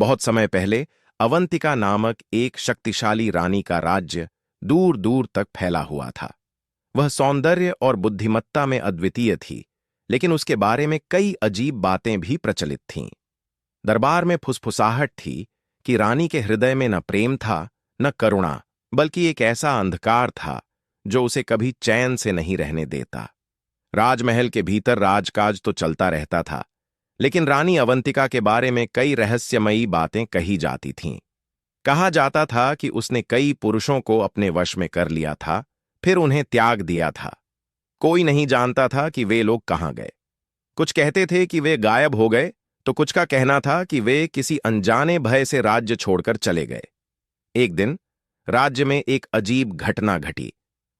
बहुत समय पहले अवंतिका नामक एक शक्तिशाली रानी का राज्य दूर दूर तक फैला हुआ था। वह सौंदर्य और बुद्धिमत्ता में अद्वितीय थी, लेकिन उसके बारे में कई अजीब बातें भी प्रचलित थीं। दरबार में फुसफुसाहट थी कि रानी के हृदय में न प्रेम था न करुणा, बल्कि एक ऐसा अंधकार था जो उसे कभी चैन से नहीं रहने देता। राजमहल के भीतर राजकाज तो चलता रहता था, लेकिन रानी अवंतिका के बारे में कई रहस्यमयी बातें कही जाती थीं। कहा जाता था कि उसने कई पुरुषों को अपने वश में कर लिया था, फिर उन्हें त्याग दिया था। कोई नहीं जानता था कि वे लोग कहाँ गए। कुछ कहते थे कि वे गायब हो गए, तो कुछ का कहना था कि वे किसी अनजाने भय से राज्य छोड़कर चले गए। एक दिन राज्य में एक अजीब घटना घटी।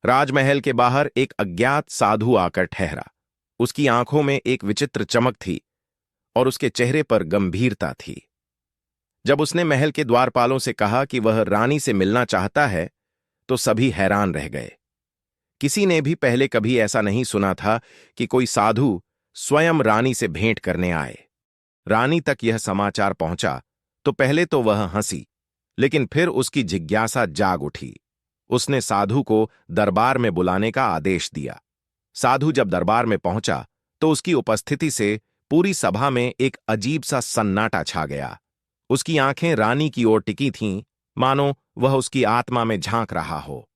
राजमहल के बाहर एक अज्ञात साधु आकर ठहरा। उसकी आंखों में एक विचित्र चमक थी और उसके चेहरे पर गंभीरता थी। जब उसने महल के द्वारपालों से कहा कि वह रानी से मिलना चाहता है, तो सभी हैरान रह गए। किसी ने भी पहले कभी ऐसा नहीं सुना था कि कोई साधु स्वयं रानी से भेंट करने आए। रानी तक यह समाचार पहुंचा तो पहले तो वह हंसी, लेकिन फिर उसकी जिज्ञासा जाग उठी। उसने साधु को दरबार में बुलाने का आदेश दिया। साधु जब दरबार में पहुंचा तो उसकी उपस्थिति से पूरी सभा में एक अजीब सा सन्नाटा छा गया। उसकी आंखें रानी की ओर टिकी थीं, मानो वह उसकी आत्मा में झांक रहा हो।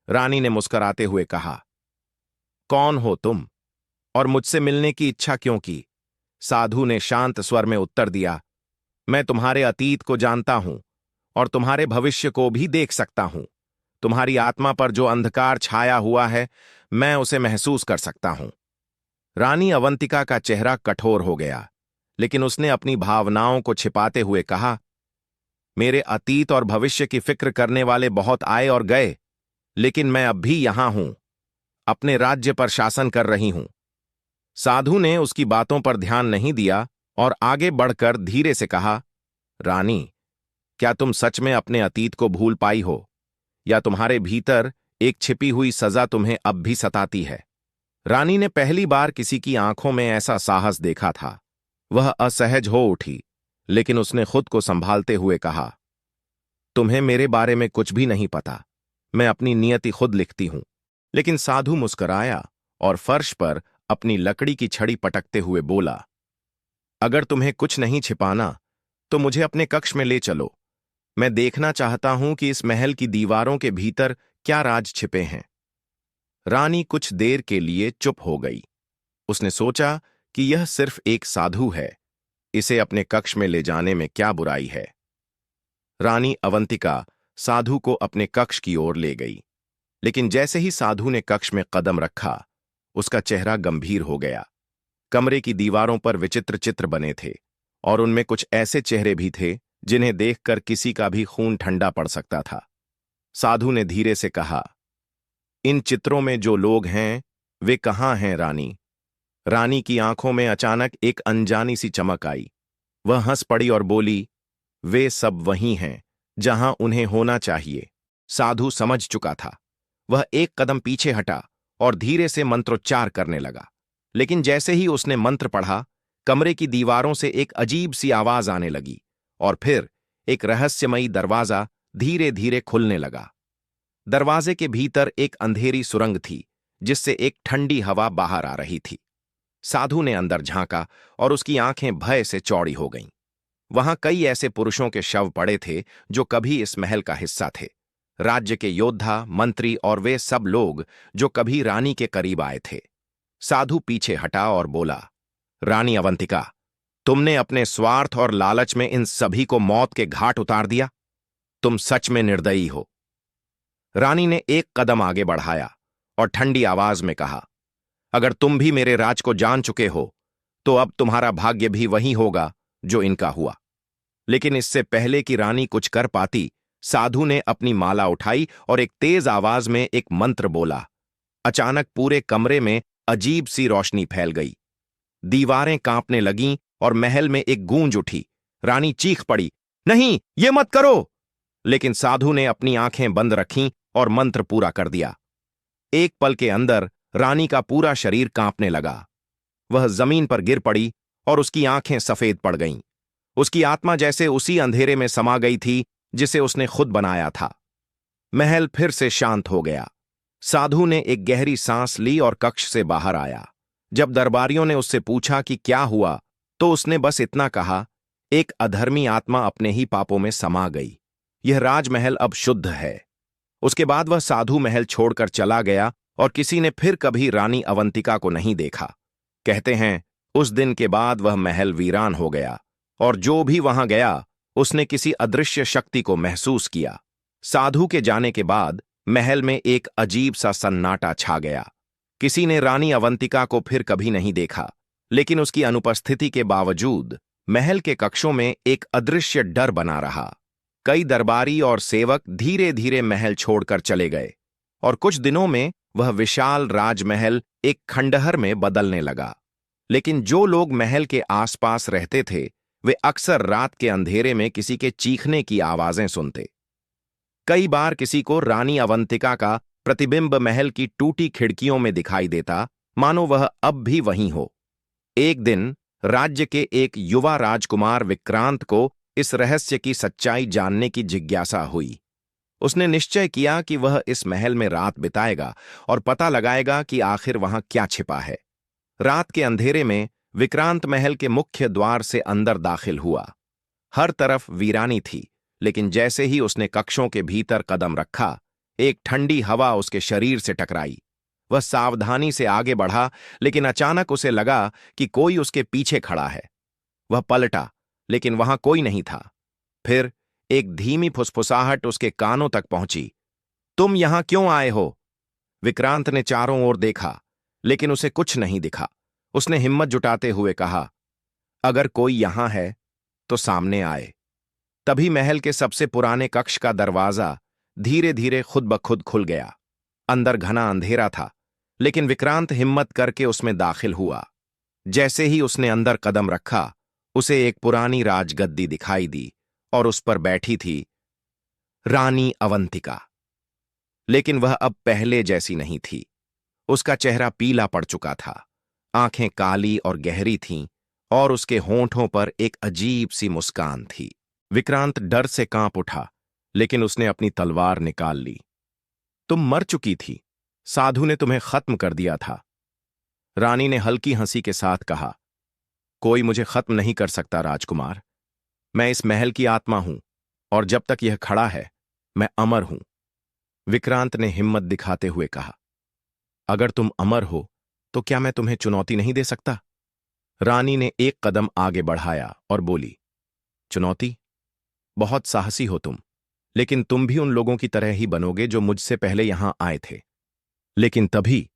रानी ने मुस्कुराते हुए कहा, कौन हो तुम और मुझसे मिलने की इच्छा क्यों की? साधु ने शांत स्वर में उत्तर दिया, मैं तुम्हारे अतीत को जानता हूं और तुम्हारे भविष्य को भी देख सकता हूं। तुम्हारी आत्मा पर जो अंधकार छाया हुआ है, मैं उसे महसूस कर सकता हूं। रानी अवंतिका का चेहरा कठोर हो गया, लेकिन उसने अपनी भावनाओं को छिपाते हुए कहा, मेरे अतीत और भविष्य की फिक्र करने वाले बहुत आए और गए, लेकिन मैं अब भी यहां हूं, अपने राज्य पर शासन कर रही हूं। साधु ने उसकी बातों पर ध्यान नहीं दिया और आगे बढ़कर धीरे से कहा, रानी, क्या तुम सच में अपने अतीत को भूल पाई हो, या तुम्हारे भीतर एक छिपी हुई सजा तुम्हें अब भी सताती है? रानी ने पहली बार किसी की आंखों में ऐसा साहस देखा था। वह असहज हो उठी, लेकिन उसने खुद को संभालते हुए कहा, तुम्हें मेरे बारे में कुछ भी नहीं पता। मैं अपनी नियति खुद लिखती हूं। लेकिन साधु मुस्कुराया और फर्श पर अपनी लकड़ी की छड़ी पटकते हुए बोला, अगर तुम्हें कुछ नहीं छिपाना तो मुझे अपने कक्ष में ले चलो। मैं देखना चाहता हूं कि इस महल की दीवारों के भीतर क्या राज छिपे हैं। रानी कुछ देर के लिए चुप हो गई। उसने सोचा कि यह सिर्फ एक साधु है, इसे अपने कक्ष में ले जाने में क्या बुराई है। रानी अवंतिका साधु को अपने कक्ष की ओर ले गई, लेकिन जैसे ही साधु ने कक्ष में कदम रखा, उसका चेहरा गंभीर हो गया। कमरे की दीवारों पर विचित्र चित्र बने थे और उनमें कुछ ऐसे चेहरे भी थे जिन्हें देखकर किसी का भी खून ठंडा पड़ सकता था। साधु ने धीरे से कहा, इन चित्रों में जो लोग हैं वे कहाँ हैं रानी? रानी की आंखों में अचानक एक अनजानी सी चमक आई। वह हंस पड़ी और बोली, वे सब वही हैं जहां उन्हें होना चाहिए। साधु समझ चुका था। वह एक कदम पीछे हटा और धीरे से मंत्रोच्चार करने लगा, लेकिन जैसे ही उसने मंत्र पढ़ा, कमरे की दीवारों से एक अजीब सी आवाज आने लगी और फिर एक रहस्यमयी दरवाजा धीरे धीरे खुलने लगा। दरवाजे के भीतर एक अंधेरी सुरंग थी, जिससे एक ठंडी हवा बाहर आ रही थी। साधु ने अंदर झांका और उसकी आंखें भय से चौड़ी हो गईं। वहां कई ऐसे पुरुषों के शव पड़े थे जो कभी इस महल का हिस्सा थे। राज्य के योद्धा, मंत्री और वे सब लोग जो कभी रानी के करीब आए थे। साधु पीछे हटा और बोला, रानी अवंतिका, तुमने अपने स्वार्थ और लालच में इन सभी को मौत के घाट उतार दिया। तुम सच में निर्दयी हो। रानी ने एक कदम आगे बढ़ाया और ठंडी आवाज में कहा, अगर तुम भी मेरे राज को जान चुके हो तो अब तुम्हारा भाग्य भी वही होगा जो इनका हुआ। लेकिन इससे पहले कि रानी कुछ कर पाती, साधु ने अपनी माला उठाई और एक तेज आवाज में एक मंत्र बोला। अचानक पूरे कमरे में अजीब सी रोशनी फैल गई। दीवारें कांपने लगीं और महल में एक गूंज उठी। रानी चीख पड़ी, नहीं, ये मत करो! लेकिन साधु ने अपनी आंखें बंद रखीं और मंत्र पूरा कर दिया। एक पल के अंदर रानी का पूरा शरीर कांपने लगा। वह जमीन पर गिर पड़ी और उसकी आंखें सफेद पड़ गईं। उसकी आत्मा जैसे उसी अंधेरे में समा गई थी जिसे उसने खुद बनाया था। महल फिर से शांत हो गया। साधु ने एक गहरी सांस ली और कक्ष से बाहर आया। जब दरबारियों ने उससे पूछा कि क्या हुआ, तो उसने बस इतना कहा, एक अधर्मी आत्मा अपने ही पापों में समा गई। यह राजमहल अब शुद्ध है। उसके बाद वह साधु महल छोड़कर चला गया और किसी ने फिर कभी रानी अवंतिका को नहीं देखा। कहते हैं, उस दिन के बाद वह महल वीरान हो गया और जो भी वहां गया उसने किसी अदृश्य शक्ति को महसूस किया। साधु के जाने के बाद महल में एक अजीब सा सन्नाटा छा गया। किसी ने रानी अवंतिका को फिर कभी नहीं देखा, लेकिन उसकी अनुपस्थिति के बावजूद महल के कक्षों में एक अदृश्य डर बना रहा। कई दरबारी और सेवक धीरे धीरे महल छोड़कर चले गए और कुछ दिनों में वह विशाल राजमहल एक खंडहर में बदलने लगा। लेकिन जो लोग महल के आसपास रहते थे, वे अक्सर रात के अंधेरे में किसी के चीखने की आवाजें सुनते। कई बार किसी को रानी अवंतिका का प्रतिबिंब महल की टूटी खिड़कियों में दिखाई देता, मानो वह अब भी वहीं हो। एक दिन राज्य के एक युवा राजकुमार विक्रांत को इस रहस्य की सच्चाई जानने की जिज्ञासा हुई। उसने निश्चय किया कि वह इस महल में रात बिताएगा और पता लगाएगा कि आखिर वहां क्या छिपा है। रात के अंधेरे में विक्रांत महल के मुख्य द्वार से अंदर दाखिल हुआ। हर तरफ वीरानी थी, लेकिन जैसे ही उसने कक्षों के भीतर कदम रखा, एक ठंडी हवा उसके शरीर से टकराई। वह सावधानी से आगे बढ़ा, लेकिन अचानक उसे लगा कि कोई उसके पीछे खड़ा है। वह पलटा, लेकिन वहां कोई नहीं था। फिर एक धीमी फुसफुसाहट उसके कानों तक पहुंची। तुम यहां क्यों आए हो? विक्रांत ने चारों ओर देखा, लेकिन उसे कुछ नहीं दिखा। उसने हिम्मत जुटाते हुए कहा, अगर कोई यहां है तो सामने आए। तभी महल के सबसे पुराने कक्ष का दरवाजा धीरे धीरे खुद ब खुद खुल गया। अंदर घना अंधेरा था, लेकिन विक्रांत हिम्मत करके उसमें दाखिल हुआ। जैसे ही उसने अंदर कदम रखा, उसे एक पुरानी राजगद्दी दिखाई दी और उस पर बैठी थी रानी अवंतिका। लेकिन वह अब पहले जैसी नहीं थी। उसका चेहरा पीला पड़ चुका था, आंखें काली और गहरी थीं और उसके होंठों पर एक अजीब सी मुस्कान थी। विक्रांत डर से कांप उठा, लेकिन उसने अपनी तलवार निकाल ली। तुम मर चुकी थी, साधु ने तुम्हें खत्म कर दिया था। रानी ने हल्की हंसी के साथ कहा, कोई मुझे खत्म नहीं कर सकता राजकुमार। मैं इस महल की आत्मा हूं और जब तक यह खड़ा है मैं अमर हूं। विक्रांत ने हिम्मत दिखाते हुए कहा, अगर तुम अमर हो तो क्या मैं तुम्हें चुनौती नहीं दे सकता? रानी ने एक कदम आगे बढ़ाया और बोली, चुनौती? बहुत साहसी हो तुम, लेकिन तुम भी उन लोगों की तरह ही बनोगे जो मुझसे पहले यहां आए थे। लेकिन तभी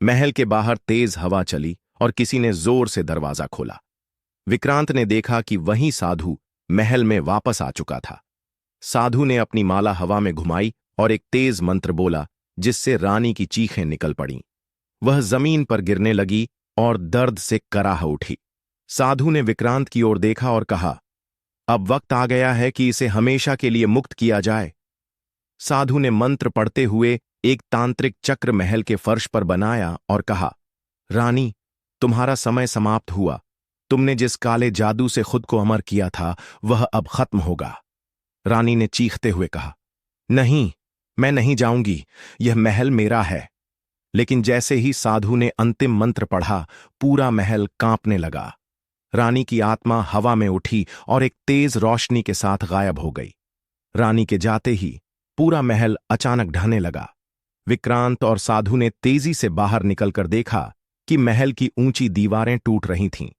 महल के बाहर तेज हवा चली और किसी ने जोर से दरवाजा खोला। विक्रांत ने देखा कि वही साधु महल में वापस आ चुका था। साधु ने अपनी माला हवा में घुमाई और एक तेज मंत्र बोला, जिससे रानी की चीखें निकल पड़ीं। वह जमीन पर गिरने लगी और दर्द से कराह उठी। साधु ने विक्रांत की ओर देखा और कहा, अब वक्त आ गया है कि इसे हमेशा के लिए मुक्त किया जाए। साधु ने मंत्र पढ़ते हुए एक तांत्रिक चक्र महल के फर्श पर बनाया और कहा, रानी, तुम्हारा समय समाप्त हुआ। तुमने जिस काले जादू से खुद को अमर किया था, वह अब खत्म होगा। रानी ने चीखते हुए कहा, नहीं, मैं नहीं जाऊंगी, यह महल मेरा है। लेकिन जैसे ही साधु ने अंतिम मंत्र पढ़ा, पूरा महल कांपने लगा। रानी की आत्मा हवा में उठी और एक तेज रोशनी के साथ गायब हो गई। रानी के जाते ही पूरा महल अचानक ढहने लगा। विक्रांत और साधु ने तेजी से बाहर निकलकर देखा कि महल की ऊंची दीवारें टूट रही थीं।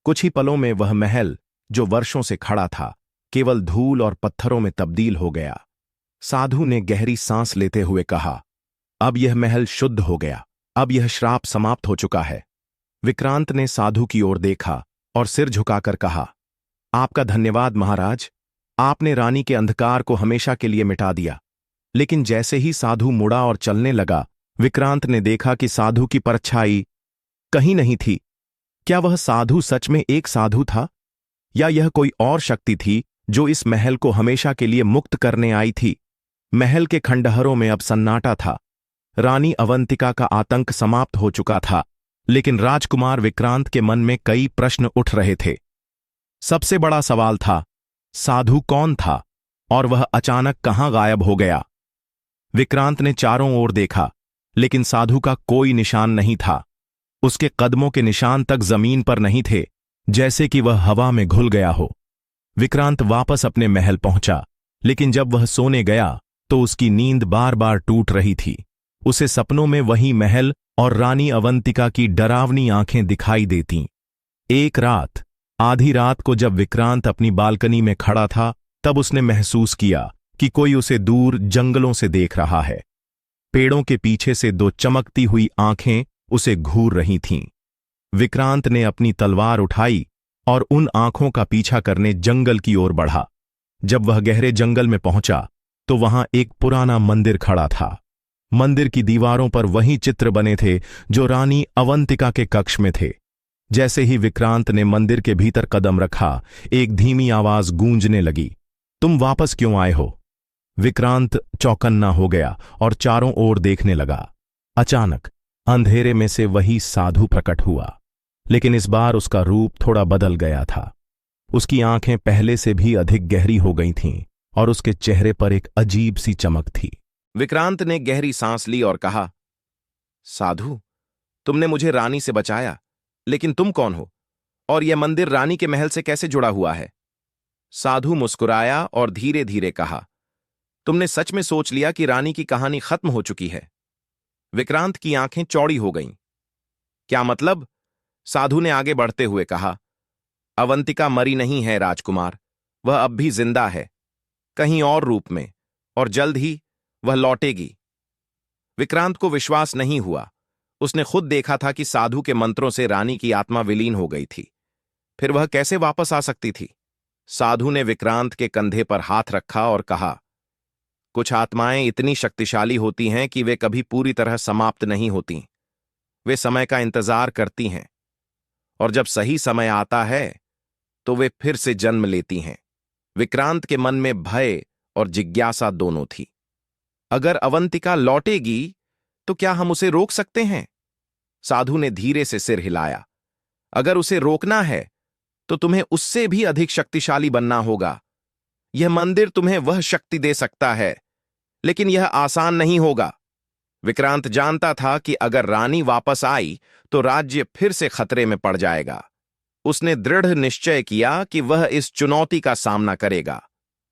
कुछ ही पलों में वह महल, जो वर्षों से खड़ा था, केवल धूल और पत्थरों में तब्दील हो गया। साधु ने गहरी सांस लेते हुए कहा, अब यह महल शुद्ध हो गया, अब यह श्राप समाप्त हो चुका है। विक्रांत ने साधु की ओर देखा और सिर झुकाकर कहा, आपका धन्यवाद महाराज, आपने रानी के अंधकार को हमेशा के लिए मिटा दिया। लेकिन जैसे ही साधु मुड़ा और चलने लगा, विक्रांत ने देखा कि साधु की परछाई कहीं नहीं थी। क्या वह साधु सच में एक साधु था, या यह कोई और शक्ति थी जो इस महल को हमेशा के लिए मुक्त करने आई थी? महल के खंडहरों में अब सन्नाटा था। रानी अवंतिका का आतंक समाप्त हो चुका था, लेकिन राजकुमार विक्रांत के मन में कई प्रश्न उठ रहे थे। सबसे बड़ा सवाल था, साधु कौन था और वह अचानक कहां गायब हो गया? विक्रांत ने चारों ओर देखा, लेकिन साधु का कोई निशान नहीं था। उसके कदमों के निशान तक जमीन पर नहीं थे, जैसे कि वह हवा में घुल गया हो। विक्रांत वापस अपने महल पहुंचा, लेकिन जब वह सोने गया तो उसकी नींद बार बार टूट रही थी। उसे सपनों में वही महल और रानी अवंतिका की डरावनी आंखें दिखाई देतीं। एक रात, आधी रात को जब विक्रांत अपनी बालकनी में खड़ा था, तब उसने महसूस किया कि कोई उसे दूर जंगलों से देख रहा है। पेड़ों के पीछे से दो चमकती हुई आंखें उसे घूर रही थीं। विक्रांत ने अपनी तलवार उठाई और उन आंखों का पीछा करने जंगल की ओर बढ़ा। जब वह गहरे जंगल में पहुंचा तो वहां एक पुराना मंदिर खड़ा था। मंदिर की दीवारों पर वही चित्र बने थे जो रानी अवंतिका के कक्ष में थे। जैसे ही विक्रांत ने मंदिर के भीतर कदम रखा, एक धीमी आवाज गूंजने लगी, तुम वापस क्यों आए हो? विक्रांत चौकन्ना हो गया और चारों ओर देखने लगा। अचानक अंधेरे में से वही साधु प्रकट हुआ, लेकिन इस बार उसका रूप थोड़ा बदल गया था। उसकी आंखें पहले से भी अधिक गहरी हो गई थीं और उसके चेहरे पर एक अजीब सी चमक थी। विक्रांत ने गहरी सांस ली और कहा, साधु, तुमने मुझे रानी से बचाया, लेकिन तुम कौन हो और यह मंदिर रानी के महल से कैसे जुड़ा हुआ है? साधु मुस्कुराया और धीरे धीरे कहा, तुमने सच में सोच लिया कि रानी की कहानी खत्म हो चुकी है? विक्रांत की आंखें चौड़ी हो गईं। क्या मतलब? साधु ने आगे बढ़ते हुए कहा, अवंतिका मरी नहीं है राजकुमार, वह अब भी जिंदा है, कहीं और रूप में, और जल्द ही वह लौटेगी। विक्रांत को विश्वास नहीं हुआ। उसने खुद देखा था कि साधु के मंत्रों से रानी की आत्मा विलीन हो गई थी, फिर वह कैसे वापस आ सकती थी? साधु ने विक्रांत के कंधे पर हाथ रखा और कहा, कुछ आत्माएं इतनी शक्तिशाली होती हैं कि वे कभी पूरी तरह समाप्त नहीं होती। वे समय का इंतजार करती हैं, और जब सही समय आता है तो वे फिर से जन्म लेती हैं। विक्रांत के मन में भय और जिज्ञासा दोनों थी। अगर अवंतिका लौटेगी तो क्या हम उसे रोक सकते हैं? साधु ने धीरे से सिर हिलाया। अगर उसे रोकना है तो तुम्हें उससे भी अधिक शक्तिशाली बनना होगा। यह मंदिर तुम्हें वह शक्ति दे सकता है, लेकिन यह आसान नहीं होगा। विक्रांत जानता था कि अगर रानी वापस आई तो राज्य फिर से खतरे में पड़ जाएगा। उसने दृढ़ निश्चय किया कि वह इस चुनौती का सामना करेगा।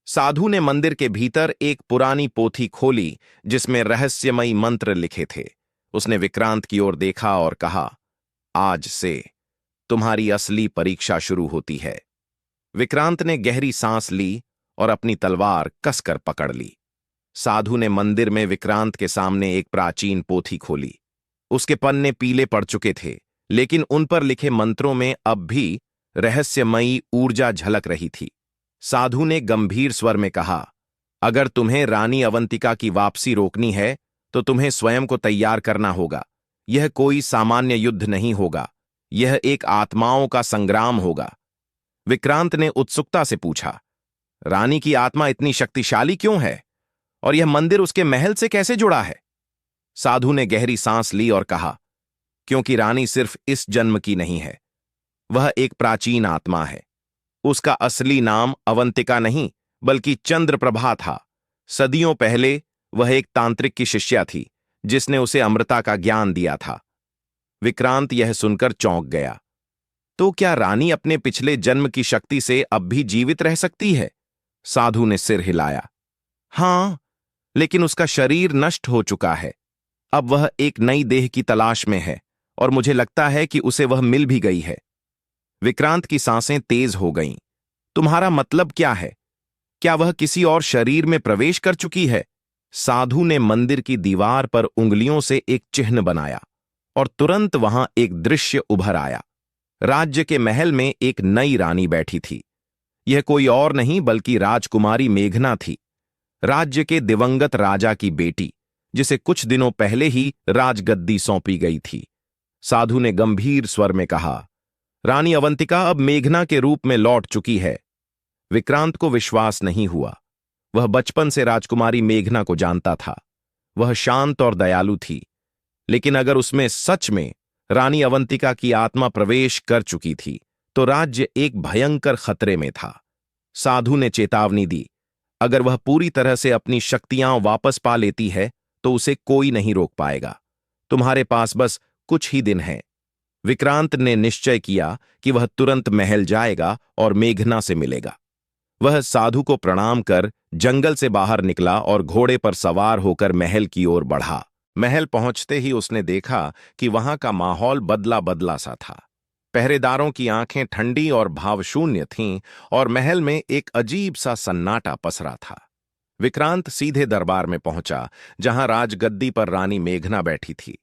साधु ने मंदिर के भीतर एक पुरानी पोथी खोली जिसमें रहस्यमयी मंत्र लिखे थे। उसने विक्रांत की ओर देखा और कहा, आज से तुम्हारी असली परीक्षा शुरू होती है। विक्रांत ने गहरी सांस ली और अपनी तलवार कसकर पकड़ ली। साधु ने मंदिर में विक्रांत के सामने एक प्राचीन पोथी खोली। उसके पन्ने पीले पड़ चुके थे, लेकिन उन पर लिखे मंत्रों में अब भी रहस्यमयी ऊर्जा झलक रही थी। साधु ने गंभीर स्वर में कहा, अगर तुम्हें रानी अवंतिका की वापसी रोकनी है तो तुम्हें स्वयं को तैयार करना होगा। यह कोई सामान्य युद्ध नहीं होगा, यह एक आत्माओं का संग्राम होगा। विक्रांत ने उत्सुकता से पूछा, रानी की आत्मा इतनी शक्तिशाली क्यों है और यह मंदिर उसके महल से कैसे जुड़ा है? साधु ने गहरी सांस ली और कहा, क्योंकि रानी सिर्फ इस जन्म की नहीं है, वह एक प्राचीन आत्मा है। उसका असली नाम अवंतिका नहीं बल्कि चंद्रप्रभा था। सदियों पहले वह एक तांत्रिक की शिष्या थी जिसने उसे अमृता का ज्ञान दिया था। विक्रांत यह सुनकर चौंक गया। तो क्या रानी अपने पिछले जन्म की शक्ति से अब भी जीवित रह सकती है? साधु ने सिर हिलाया। हां, लेकिन उसका शरीर नष्ट हो चुका है। अब वह एक नई देह की तलाश में है और मुझे लगता है कि उसे वह मिल भी गई है। विक्रांत की सांसें तेज हो गईं। तुम्हारा मतलब क्या है? क्या वह किसी और शरीर में प्रवेश कर चुकी है? साधु ने मंदिर की दीवार पर उंगलियों से एक चिन्ह बनाया और तुरंत वहां एक दृश्य उभर आया। राज्य के महल में एक नई रानी बैठी थी। यह कोई और नहीं बल्कि राजकुमारी मेघना थी, राज्य के दिवंगत राजा की बेटी, जिसे कुछ दिनों पहले ही राजगद्दी सौंपी गई थी। साधु ने गंभीर स्वर में कहा, रानी अवंतिका अब मेघना के रूप में लौट चुकी है। विक्रांत को विश्वास नहीं हुआ। वह बचपन से राजकुमारी मेघना को जानता था। वह शांत और दयालु थी, लेकिन अगर उसमें सच में रानी अवंतिका की आत्मा प्रवेश कर चुकी थी तो राज्य एक भयंकर खतरे में था। साधु ने चेतावनी दी, अगर वह पूरी तरह से अपनी शक्तियां वापस पा लेती है तो उसे कोई नहीं रोक पाएगा। तुम्हारे पास बस कुछ ही दिन हैं। विक्रांत ने निश्चय किया कि वह तुरंत महल जाएगा और मेघना से मिलेगा। वह साधु को प्रणाम कर जंगल से बाहर निकला और घोड़े पर सवार होकर महल की ओर बढ़ा। महल पहुंचते ही उसने देखा कि वहां का माहौल बदला बदला सा था। पहरेदारों की आंखें ठंडी और भावशून्य थीं और महल में एक अजीब सा सन्नाटा पसरा था। विक्रांत सीधे दरबार में पहुंचा, जहां राजगद्दी पर रानी मेघना बैठी थी।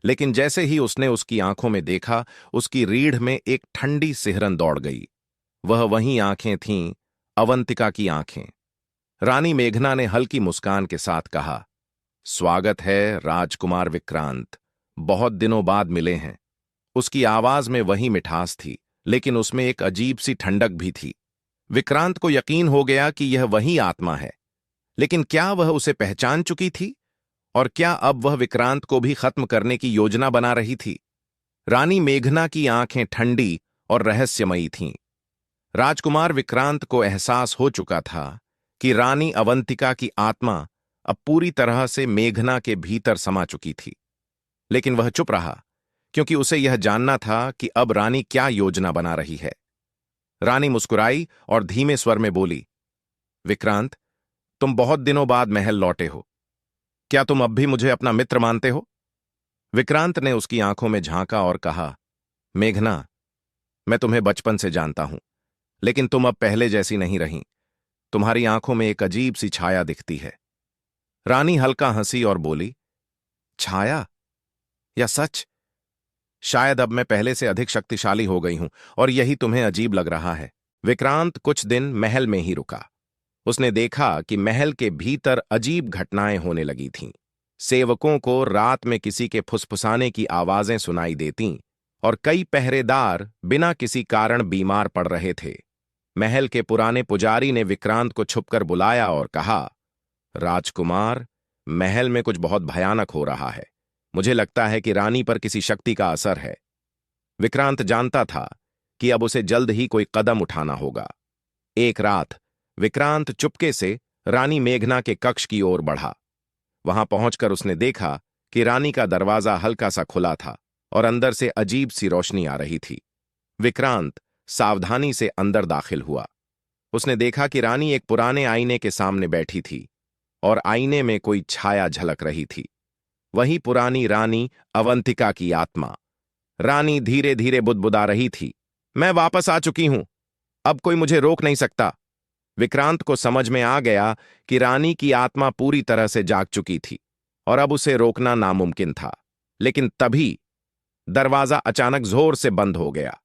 लेकिन जैसे ही उसने उसकी आंखों में देखा, उसकी रीढ़ में एक ठंडी सिहरन दौड़ गई। वह वही आंखें थीं, अवंतिका की आंखें। रानी मेघना ने हल्की मुस्कान के साथ कहा, स्वागत है राजकुमार विक्रांत, बहुत दिनों बाद मिले हैं। उसकी आवाज में वही मिठास थी, लेकिन उसमें एक अजीब सी ठंडक भी थी। विक्रांत को यकीन हो गया कि यह वही आत्मा है। लेकिन क्या वह उसे पहचान चुकी थी? और क्या अब वह विक्रांत को भी खत्म करने की योजना बना रही थी? रानी मेघना की आंखें ठंडी और रहस्यमयी थीं। राजकुमार विक्रांत को एहसास हो चुका था कि रानी अवंतिका की आत्मा अब पूरी तरह से मेघना के भीतर समा चुकी थी। लेकिन वह चुप रहा, क्योंकि उसे यह जानना था कि अब रानी क्या योजना बना रही है। रानी मुस्कुराई और धीमे स्वर में बोली, विक्रांत, तुम बहुत दिनों बाद महल लौटे हो। क्या तुम अब भी मुझे अपना मित्र मानते हो? विक्रांत ने उसकी आंखों में झांका और कहा, मेघना, मैं तुम्हें बचपन से जानता हूं, लेकिन तुम अब पहले जैसी नहीं रही। तुम्हारी आंखों में एक अजीब सी छाया दिखती है। रानी हल्का हंसी और बोली, छाया? या सच? शायद अब मैं पहले से अधिक शक्तिशाली हो गई हूं और यही तुम्हें अजीब लग रहा है। विक्रांत कुछ दिन महल में ही रुका। उसने देखा कि महल के भीतर अजीब घटनाएं होने लगी थीं। सेवकों को रात में किसी के फुसफुसाने की आवाजें सुनाई देतीं और कई पहरेदार बिना किसी कारण बीमार पड़ रहे थे। महल के पुराने पुजारी ने विक्रांत को छुपकर बुलाया और कहा, राजकुमार, महल में कुछ बहुत भयानक हो रहा है। मुझे लगता है कि रानी पर किसी शक्ति का असर है। विक्रांत जानता था कि अब उसे जल्द ही कोई कदम उठाना होगा। एक रात विक्रांत चुपके से रानी मेघना के कक्ष की ओर बढ़ा। वहां पहुंचकर उसने देखा कि रानी का दरवाजा हल्का सा खुला था और अंदर से अजीब सी रोशनी आ रही थी। विक्रांत सावधानी से अंदर दाखिल हुआ। उसने देखा कि रानी एक पुराने आईने के सामने बैठी थी और आईने में कोई छाया झलक रही थी। वही पुरानी रानी अवंतिका की आत्मा। रानी धीरे धीरे बुदबुदा रही थी, मैं वापस आ चुकी हूं, अब कोई मुझे रोक नहीं सकता। विक्रांत को समझ में आ गया कि रानी की आत्मा पूरी तरह से जाग चुकी थी और अब उसे रोकना नामुमकिन था। लेकिन तभी दरवाजा अचानक जोर से बंद हो गया।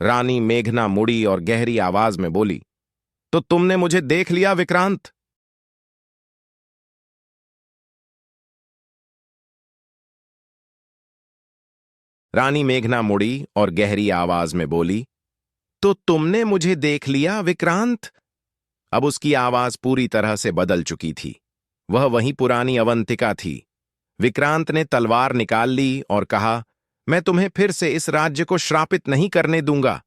रानी मेघना मुड़ी और गहरी आवाज में बोली, तो तुमने मुझे देख लिया विक्रांत? रानी मेघना मुड़ी और गहरी आवाज में बोली, तो तुमने मुझे देख लिया विक्रांत? अब उसकी आवाज पूरी तरह से बदल चुकी थी। वह वही पुरानी अवंतिका थी। विक्रांत ने तलवार निकाल ली और कहा, मैं तुम्हें फिर से इस राज्य को श्रापित नहीं करने दूंगा।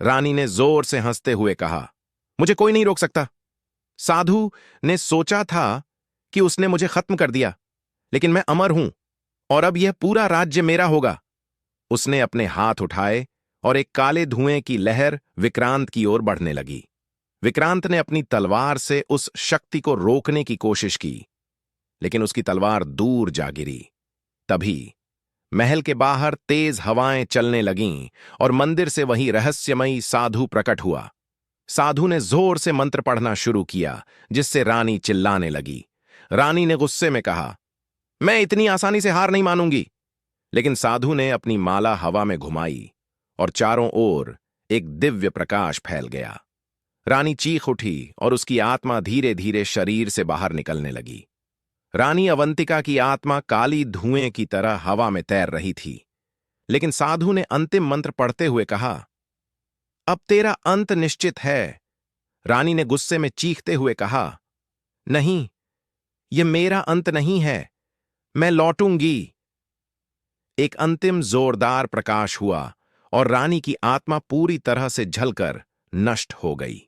रानी ने जोर से हंसते हुए कहा, मुझे कोई नहीं रोक सकता। साधु ने सोचा था कि उसने मुझे खत्म कर दिया, लेकिन मैं अमर हूं और अब यह पूरा राज्य मेरा होगा। उसने अपने हाथ उठाए और एक काले धुएं की लहर विक्रांत की ओर बढ़ने लगी। विक्रांत ने अपनी तलवार से उस शक्ति को रोकने की कोशिश की, लेकिन उसकी तलवार दूर जा गिरी। तभी महल के बाहर तेज हवाएं चलने लगीं और मंदिर से वही रहस्यमयी साधु प्रकट हुआ। साधु ने जोर से मंत्र पढ़ना शुरू किया, जिससे रानी चिल्लाने लगी। रानी ने गुस्से में कहा, मैं इतनी आसानी से हार नहीं मानूंगी। लेकिन साधु ने अपनी माला हवा में घुमाई और चारों ओर एक दिव्य प्रकाश फैल गया। रानी चीख उठी और उसकी आत्मा धीरे धीरे शरीर से बाहर निकलने लगी। रानी अवंतिका की आत्मा काली धुएं की तरह हवा में तैर रही थी। लेकिन साधु ने अंतिम मंत्र पढ़ते हुए कहा, अब तेरा अंत निश्चित है। रानी ने गुस्से में चीखते हुए कहा, नहीं, यह मेरा अंत नहीं है, मैं लौटूंगी। एक अंतिम जोरदार प्रकाश हुआ और रानी की आत्मा पूरी तरह से जलकर नष्ट हो गई।